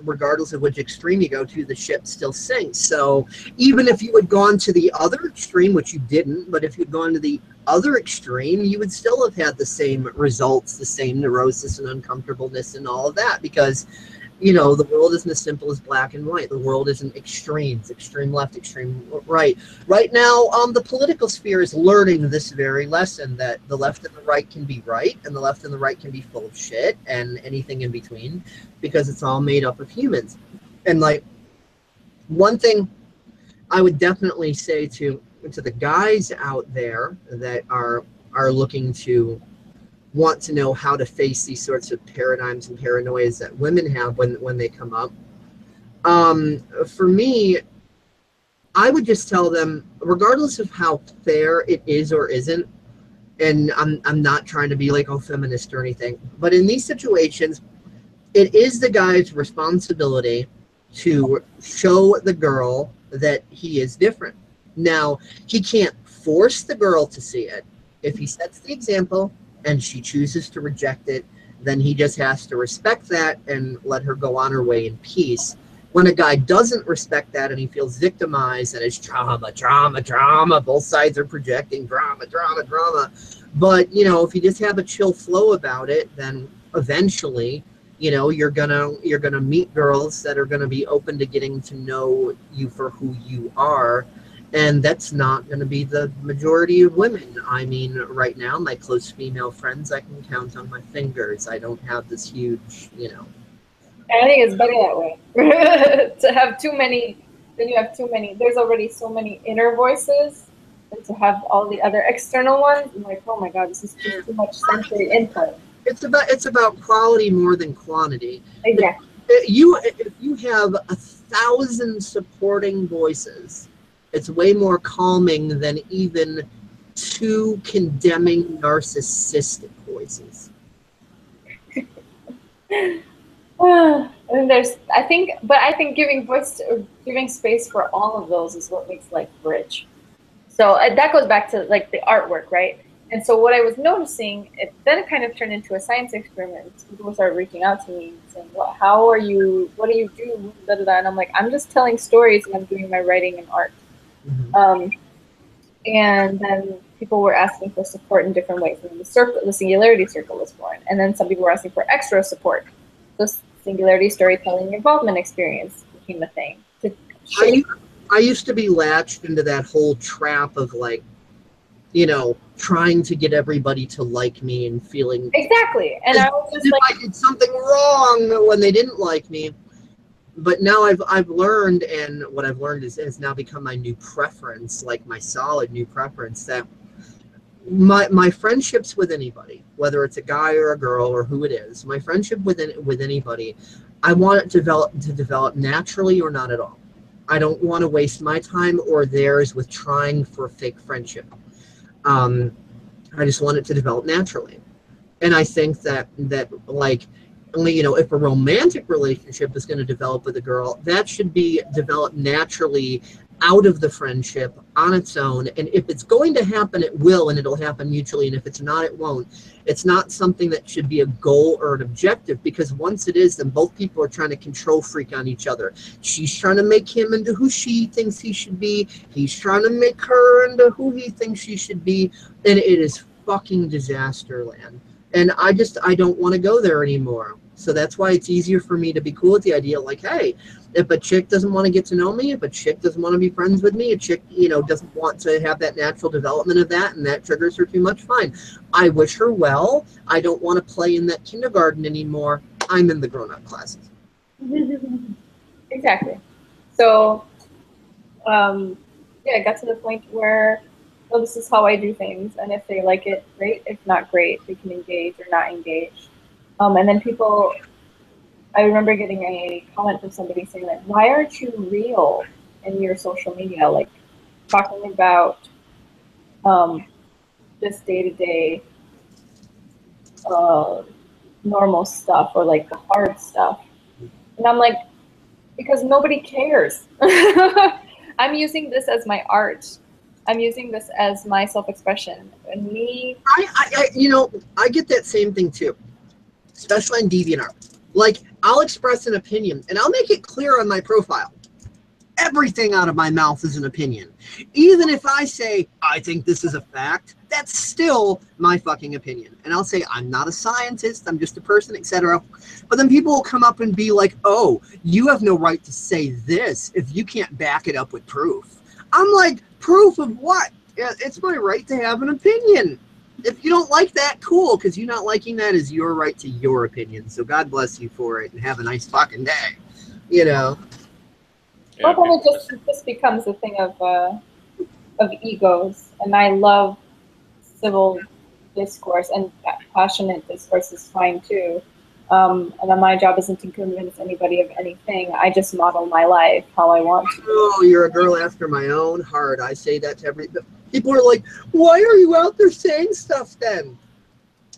regardless of which extreme you go to, the ship still sinks. So even if you had gone to the other extreme, which you didn't, but if you'd gone to the other extreme, you would still have had the same results, the same neurosis and uncomfortableness and all of that, because the world isn't as simple as black and white. The world isn't extremes, extreme left, extreme right. Right now, the political sphere is learning this very lesson, that the left and the right can be right, and the left and the right can be full of shit, and anything in between, because it's all made up of humans. And like, one thing I would definitely say to the guys out there that are looking to want to know how to face these sorts of paradigms and paranoias that women have when they come up. For me, I would just tell them, regardless of how fair it is or isn't, and I'm not trying to be like, oh, feminist or anything, but in these situations, it is the guy's responsibility to show the girl that he is different. Now, he can't force the girl to see it. If he sets the example and she chooses to reject it, then he just has to respect that and let her go on her way in peace. When a guy doesn't respect that and he feels victimized and it's drama, both sides are projecting drama. But, if you just have a chill flow about it, then eventually, you're gonna meet girls that are gonna be open to getting to know you for who you are. And that's not going to be the majority of women. I mean, right now, my close female friends, I can count on my fingers. I don't have this huge, I think it's better that way. To have too many, then you have too many. There's already so many inner voices, and to have all the other external ones, I'm like, oh my God, this is just too much sensory input. It's about quality more than quantity. Exactly. If you have 1,000 supporting voices, it's way more calming than even 2 condemning narcissistic voices. And I think giving space for all of those is what makes life rich. So that goes back to like the artwork, right? And so what I was noticing, then it kind of turned into a science experiment. People started reaching out to me saying, what do you do? And I'm like, I'm just telling stories and I'm doing my writing and art. Mm-hmm. And then people were asking for support in different ways. And the Singularity Circle was born. And then some people were asking for extra support. The Singularity Storytelling Involvement Experience became a thing. I used to be latched into that whole trap of like, trying to get everybody to like me and feeling exactly. And I was just like, I did something wrong when they didn't like me. But now I've learned, and what I've learned has now become my new preference, like my solid new preference, that my friendships with anybody, whether it's a guy or a girl or who it is, my friendship with anybody, I want it to develop naturally or not at all. I don't want to waste my time or theirs with trying for fake friendship. I just want it to develop naturally. And I think that like, if a romantic relationship is going to develop with a girl, that should be developed naturally out of the friendship on its own. And if it's going to happen, it will, and it'll happen mutually. And if it's not, it won't. It's not something that should be a goal or an objective, because once it is, then both people are trying to control freak on each other. She's trying to make him into who she thinks he should be. He's trying to make her into who he thinks she should be. And it is fucking disaster land. And I don't want to go there anymore. So that's why it's easier for me to be cool with the idea, like, hey, if a chick doesn't want to get to know me, if a chick doesn't want to be friends with me, a chick, you know, doesn't want to have that natural development of that, and that triggers her too much, fine. I wish her well. I don't want to play in that kindergarten anymore. I'm in the grown-up classes. Exactly. So, yeah, it got to the point where, well, this is how I do things, and if they like it, great. If not, great. They can engage or not engage. And then people, I remember getting a comment from somebody saying, like, why aren't you real in your social media? Like, talking about just day-to-day normal stuff or, like, the hard stuff. And I'm like, because nobody cares. I'm using this as my art. I'm using this as my self-expression. And me... you know, I get that same thing, too. Especially on DeviantArt. Like, I'll express an opinion, and I'll make it clear on my profile. Everything out of my mouth is an opinion. Even if I say, I think this is a fact, that's still my fucking opinion. And I'll say, I'm not a scientist, I'm just a person, etc. But then people will come up and be like, oh, you have no right to say this if you can't back it up with proof. I'm like, proof of what? It's my right to have an opinion. If you don't like that, cool, because you not liking that is your right to your opinion. So God bless you for it, and have a nice fucking day. You know? Yeah, well, then it just becomes a thing of egos, and I love civil discourse, and passionate discourse is fine too. And then my job isn't to convince anybody of anything. I just model my life how I want to. Oh, you're a girl after my own heart. I say that to every... People are like, why are you out there saying stuff then?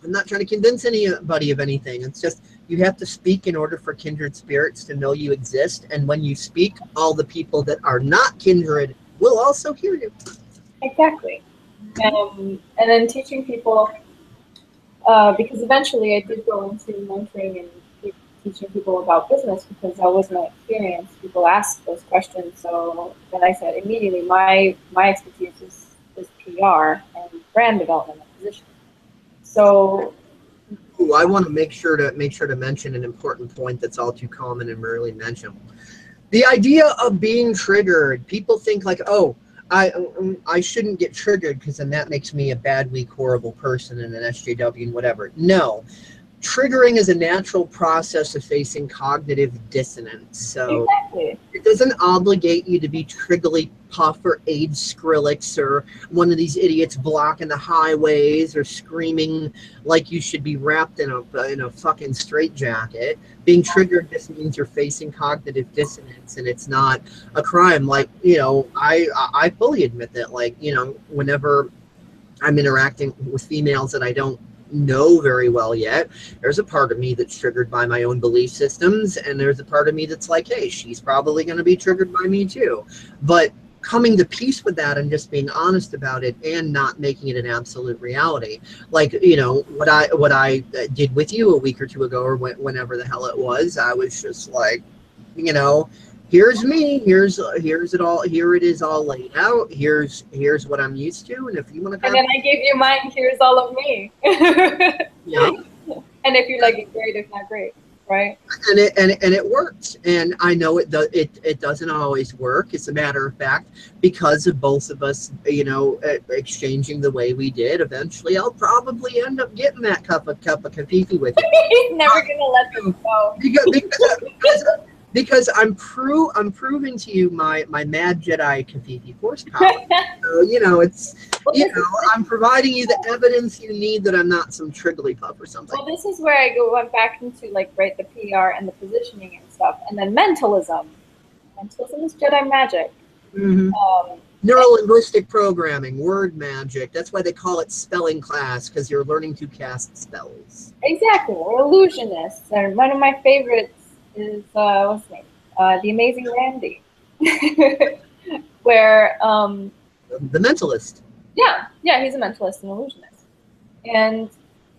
I'm not trying to convince anybody of anything. It's just you have to speak in order for kindred spirits to know you exist. And when you speak, all the people that are not kindred will also hear you. Exactly. And then teaching people, because eventually I did go into mentoring and teaching people about business because that was my experience. People asked those questions. So then I said immediately my expertise is PR and brand development and positioning. So ooh, I want to make sure to mention an important point that's all too common and rarely mentioned. The idea of being triggered. People think like, oh, I shouldn't get triggered because then that makes me a bad, weak, horrible person and an SJW and whatever. No. Triggering is a natural process of facing cognitive dissonance. So exactly. It doesn't obligate you to be Triggly Puff or Age Skrillex or one of these idiots blocking the highways or screaming like you should be wrapped in a fucking straitjacket. Being triggered just means you're facing cognitive dissonance, and it's not a crime. Like, you know, I fully admit that, like, you know, whenever I'm interacting with females that I don't know very well yet, there's a part of me that's triggered by my own belief systems, and there's a part of me that's like, hey, she's probably going to be triggered by me too. But coming to peace with that and just being honest about it and not making it an absolute reality. Like, you know, what I did with you a week or two ago, or whenever the hell it was, I was just like, you know, here's me, here's it all, here it is all laid out, here's what I'm used to, and if you want to... And then I gave you mine, here's all of me. Yeah. And if you like it, great, if not great, right? And it works. And I know it doesn't always work. As a matter of fact, because of both of us, you know, exchanging the way we did, eventually I'll probably end up getting that cup of kafifi with you. He's never gonna let them go. Because I'm proving to you my Mad Jedi Kafifi horsepower. So, you know, it's, you know, I'm providing you the evidence you need that I'm not some Triggly Puff or something. Well, this is where I went back into, like, right, the PR and the positioning and stuff, and then mentalism. Mentalism is Jedi magic. Mm-hmm. Neuro-linguistic programming, word magic. That's why they call it spelling class, because you're learning to cast spells. Exactly. We're illusionists, and one of my favorites is what's his name? The Amazing Randy, where the mentalist. Yeah, he's a mentalist and illusionist, and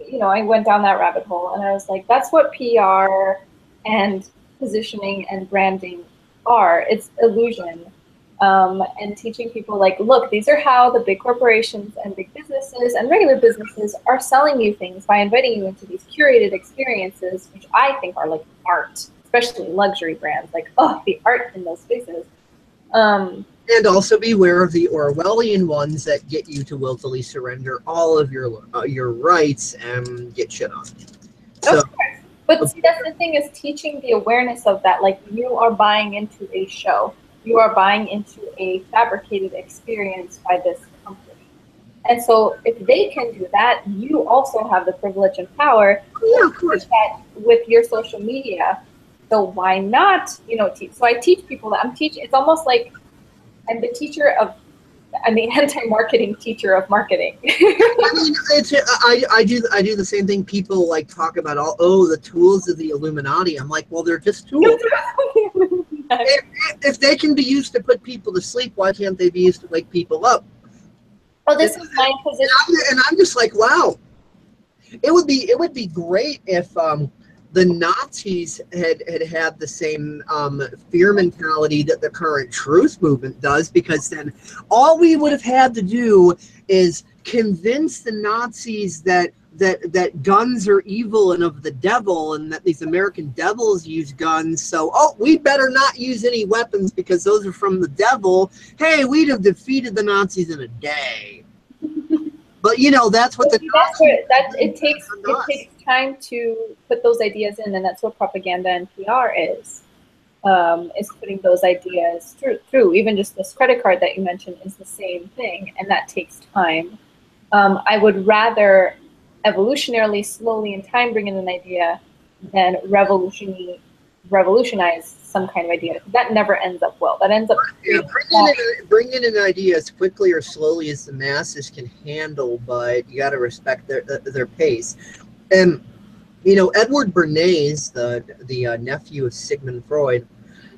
you know, I went down that rabbit hole, and I was like, that's what PR and positioning and branding are. It's illusion, and teaching people like, look, these are how the big corporations and big businesses and regular businesses are selling you things by inviting you into these curated experiences, which I think are like art, especially luxury brands, like, oh, the art in those spaces. And also beware of the Orwellian ones that get you to willfully surrender all of your rights and get shit on. So, but see, that's the thing, is teaching the awareness of that. Like, you are buying into a show. You are buying into a fabricated experience by this company. And so if they can do that, you also have the privilege and power yeah, of course, that with your social media. So why not, you know, teach? So I teach people that it's almost like I'm the teacher of, I'm the anti-marketing teacher of marketing. I mean, I do the same thing. People like talk about the tools of the Illuminati. I'm like, well, they're just tools. If they can be used to put people to sleep, why can't they be used to wake people up? Well, this is my position. And I'm just like, wow. It would be great if the Nazis had the same fear mentality that the current truth movement does, because then all we would have had to do is convince the Nazis that guns are evil and of the devil, and that these American devils use guns. So, we better not use any weapons because those are from the devil. Hey, we'd have defeated the Nazis in a day. But you know, that's what it takes time to put those ideas in, and that's what propaganda and PR is putting those ideas through. Even just this credit card that you mentioned is the same thing, and that takes time. I would rather evolutionarily, slowly in time, bring in an idea than revolutionize some kind of idea. That never ends up well. That ends up bring in an idea as quickly or slowly as the masses can handle, but you got to respect their pace. And you know, Edward Bernays, the nephew of Sigmund Freud,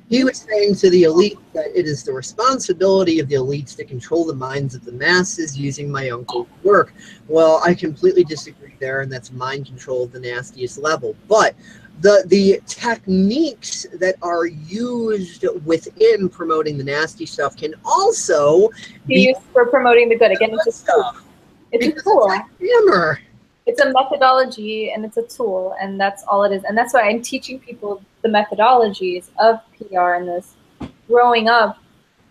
he was saying to the elite that it is the responsibility of the elites to control the minds of the masses using my uncle's work. Well, I completely disagree there, and that's mind control of the nastiest level. But the techniques that are used within promoting the nasty stuff can also be used for promoting the good. Again, it's a tool. It's a tool. Hammer. It's a methodology, and it's a tool, and that's all it is. And that's why I'm teaching people the methodologies of PR and this, growing up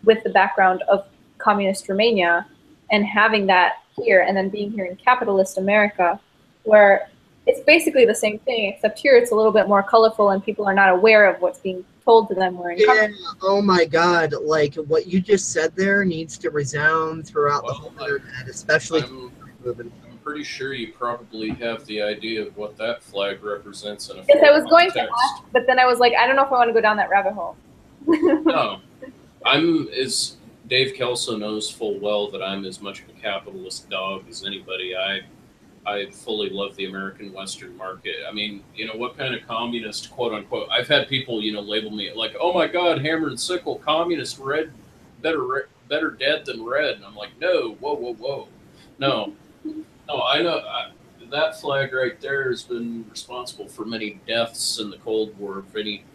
with the background of communist Romania and having that here, and then being here in capitalist America, where it's basically the same thing, except here it's a little bit more colorful and people are not aware of what's being told to them. Yeah, oh my God, like what you just said there needs to resound throughout the whole internet, especially I'm pretty sure you probably have the idea of what that flag represents in a yes, I was going to ask, but then I was like, I don't know if I want to go down that rabbit hole. No. As Dave Kelso knows full well that I'm as much of a capitalist dog as anybody. I fully love the American Western market. I mean, you know, what kind of communist, quote unquote, I've had people, you know, label me like, oh my God, hammer and sickle, communist, better dead than red. And I'm like, no, whoa. No, I know that flag right there has been responsible for many deaths in the Cold War.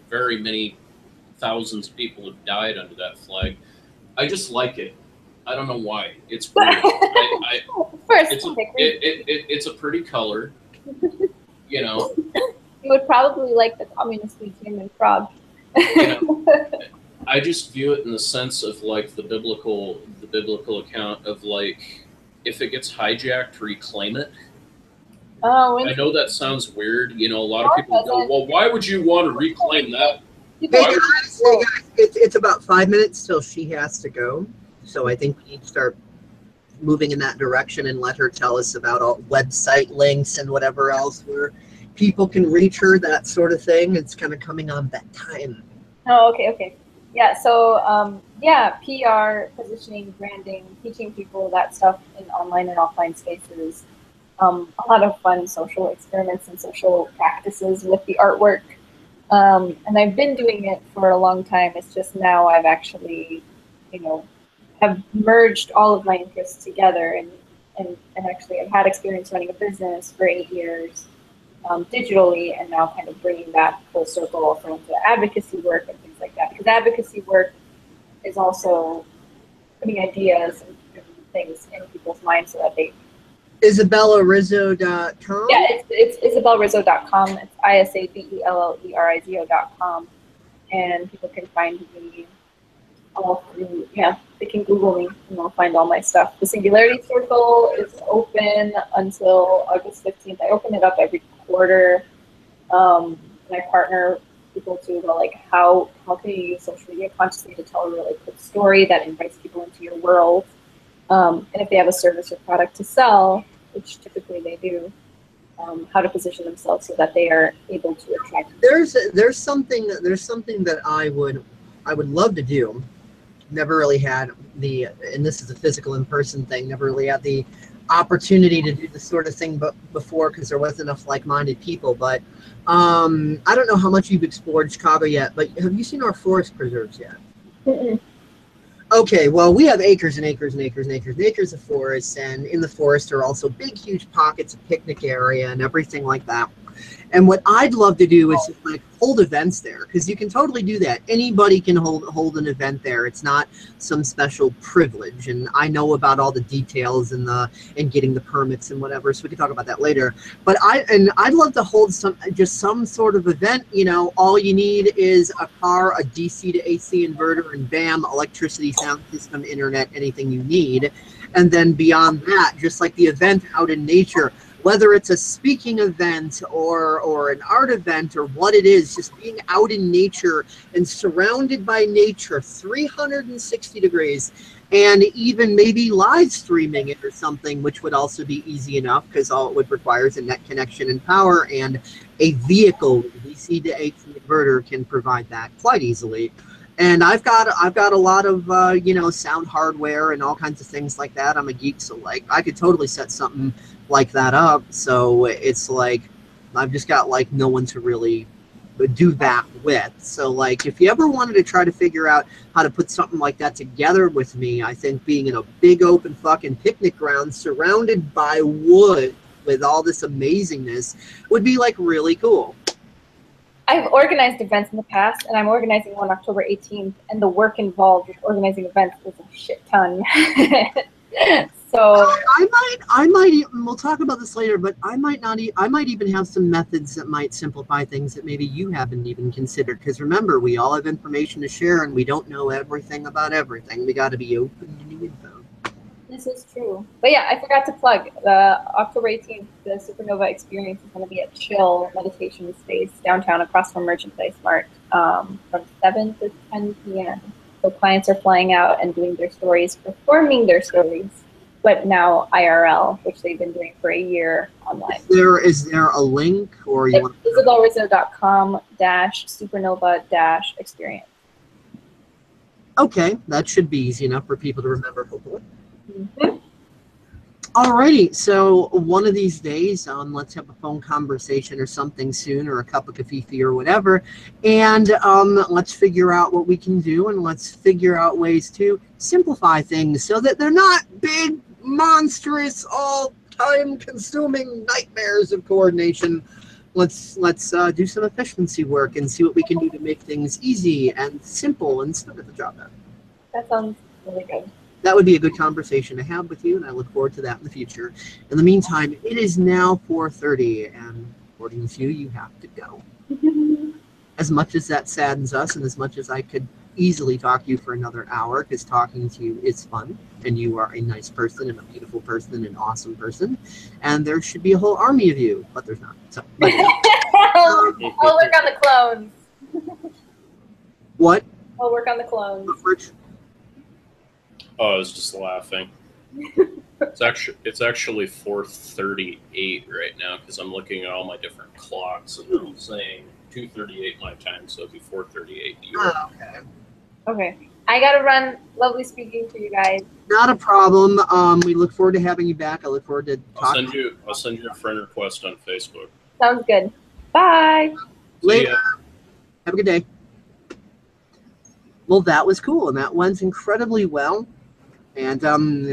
Very many thousands of people have died under that flag. I just like it. I don't know why. It's weird. It's a pretty color, you know. You would probably like the Communist Museum in Prague. You know, I just view it in the sense of like the biblical account of like, if it gets hijacked, reclaim it. Oh, I know that sounds weird. You know, a lot of people go, well, why would you want to reclaim that? Hey guys, it's about 5 minutes till she has to go. So I think we need to start moving in that direction and let her tell us about all website links and whatever else where people can reach her, that sort of thing. It's kind of coming on that time. Oh, okay. Yeah, so PR, positioning, branding, teaching people that stuff in online and offline spaces. A lot of fun social experiments and social practices with the artwork. And I've been doing it for a long time. It's just now I've actually, you know, have merged all of my interests together, and actually I've had experience running a business for 8 years digitally, and now kind of bringing that full circle also into advocacy work and things like that. Because advocacy work is also putting ideas and things in people's minds so that they. IsabelleRizo.com? Yeah, it's IsabelleRizo.com. It's ISABELLERIZO.com, and people can find me all through. Yeah, they can Google me and they'll find all my stuff. The Singularity Circle is open until August 15th. I open it up every quarter. And I partner people to go like, how can you use social media consciously to tell a really good story that invites people into your world? And if they have a service or product to sell, which typically they do, how to position themselves so that they are able to attract. There's something that I would love to do. Never really had the, and this is a physical in-person thing, never really had the opportunity to do this sort of thing before because there wasn't enough like-minded people. But I don't know how much you've explored Chicago yet, but have you seen our forest preserves yet? Mm-mm. Okay, well, we have acres and acres and acres and acres and acres of forests, and in the forest are also big, huge pockets of picnic area and everything like that. And what I'd love to do is just like hold events there, because you can totally do that. Anybody can hold an event there. It's not some special privilege. And I know about all the details and getting the permits and whatever, so we can talk about that later. But I'd love to hold some sort of event. You know, all you need is a car, a DC to AC inverter, and bam, electricity, sound system, internet, anything you need. And then beyond that, just like the event out in nature, whether it's a speaking event or an art event or what it is, just being out in nature and surrounded by nature 360 degrees, and even maybe live streaming it or something, which would also be easy enough because all it would require is a net connection and power, and a vehicle with a DC to AC inverter can provide that quite easily. And I've got a lot of sound hardware and all kinds of things like that. I'm a geek, so like I could totally set something like that up. So it's like I've just got like no one to really do that with. So like if you ever wanted to try to figure out how to put something like that together with me, I think being in a big open fucking picnic ground surrounded by wood with all this amazingness would be like really cool. I've organized events in the past, and I'm organizing one October 18th, and the work involved with organizing events is a shit ton. So I might, we'll talk about this later, but I might even have some methods that might simplify things that maybe you haven't even considered. Because remember, we all have information to share, and we don't know everything about everything. We got to be open to new info. This is true. But yeah, I forgot to plug the October 18th, the Supernova experience is going to be a chill meditation space downtown across from Merchandise Mart from 7 to 10 p.m. So clients are flying out and doing their stories, performing their stories, but now IRL, which they've been doing for a year online. Is there a link, or you want IsabelleRizo.com/supernova-experience. Okay, that should be easy enough for people to remember, hopefully. Mm-hmm. Alrighty, so one of these days, let's have a phone conversation or something soon, or a cup of kaffifi or whatever, and let's figure out what we can do, and let's figure out ways to simplify things so that they're not big, monstrous, all time-consuming nightmares of coordination. Let's do some efficiency work and see what we can do to make things easy and simple and still get the job done. That sounds really good. That would be a good conversation to have with you, and I look forward to that in the future. In the meantime, it is now 4:30, and according to you, you have to go. As much as that saddens us, and as much as I could easily talk to you for another hour, because talking to you is fun, and you are a nice person, and a beautiful person, and an awesome person, and there should be a whole army of you, but there's not. So, I'll work on the clones. What? I'll work on the clones. Oh, I was just laughing. It's actually 4:38 right now because I'm looking at all my different clocks and I'm saying 2:38 my time, so it'd be 4:38 yours. Oh, okay. Okay. I gotta run. Lovely speaking to you guys. Not a problem. We look forward to having you back. I look forward to talking. I'll send you a friend request on Facebook. Sounds good. Bye. Later. Have a good day. Well, that was cool, and that went incredibly well. And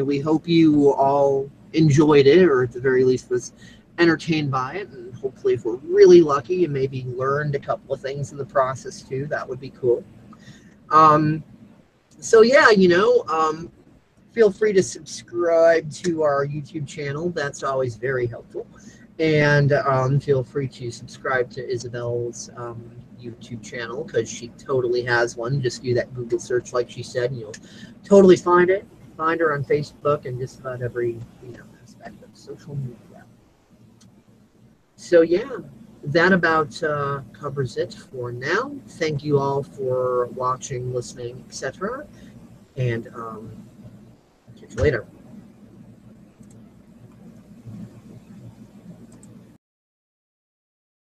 we hope you all enjoyed it, or at the very least was entertained by it. And hopefully, if we're really lucky, and maybe learned a couple of things in the process too, that would be cool. So yeah, you know, feel free to subscribe to our YouTube channel. That's always very helpful. And feel free to subscribe to Isabelle's YouTube channel, because she totally has one. Just do that Google search like she said, and you'll totally find it. Find her on Facebook and just about every, you know, aspect of social media. So yeah, that about covers it for now. Thank you all for watching, listening, etc. And catch you later.